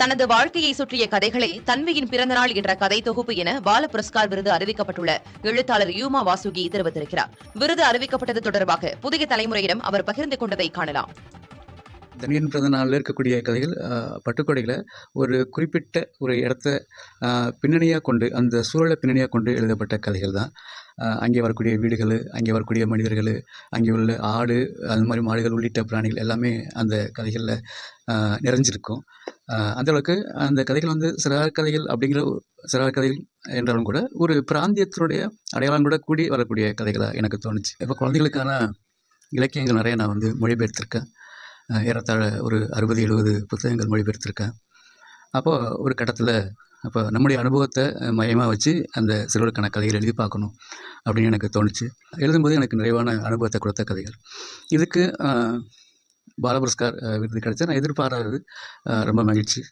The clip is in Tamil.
தனது வாழ்க்கையை சுற்றிய கதைகளை தன்வியின் பிறந்தநாள் என்ற கதை தொகுப்பு என பால புரஸ்கார் விருது அறிவிக்கப்பட்டுள்ள எழுத்தாளர் யூமா வாசுகி தெரிவித்திருக்கிறார். விருது அறிவிக்கப்பட்டது தொடர்பாக புதிய தலைமுறையிடம் அவர் பகிர்ந்து கொண்டதை காணலாம். தன்வியின் பிறந்த நாளில் இருக்கக்கூடிய கதைகள் பட்டுக்கோடையில் ஒரு குறிப்பிட்ட ஒரு இடத்த பின்னணியாக கொண்டு, அந்த சூழலை பின்னணியாக கொண்டு எழுதப்பட்ட கதைகள் தான். அங்கே வரக்கூடிய வீடுகள், அங்கே வரக்கூடிய மனிதர்கள், அங்கே உள்ள ஆடு, அந்த மாதிரி மாடுகள் உள்ளிட்ட பிராணிகள் எல்லாமே அந்த கதைகளில் நிறைஞ்சிருக்கும். அந்தளவுக்கு அந்த கதைகள் சிறார் கதைகள் அப்படிங்கிற சிறார் கதைகள் என்றாலும் கூட ஒரு பிராந்தியத்தினுடைய அடையாளம் கூட கூடி வரக்கூடிய கதைகளாக எனக்கு தோணுச்சு. இப்போ குழந்தைகளுக்கான இலக்கியங்கள் நிறைய நான் மொழிபெயர்த்திருக்கேன். ஏறத்தாழ ஒரு 60-70 புத்தகங்கள் மொழிபெயர்த்திருக்கேன். அப்போது ஒரு கட்டத்தில் நம்முடைய அனுபவத்தை மையமாக வச்சு அந்த சிறுவருக்கான கதைகள் எழுதி பார்க்கணும் அப்படின்னு எனக்கு தோணுச்சு. எழுதும்போது எனக்கு நிறைவான அனுபவத்தை கொடுத்த கதைகள். இதுக்கு பால புரஸ்கார் விருது கிடைச்சா நான் எதிர்பாராதது ரொம்ப மகிழ்ச்சி.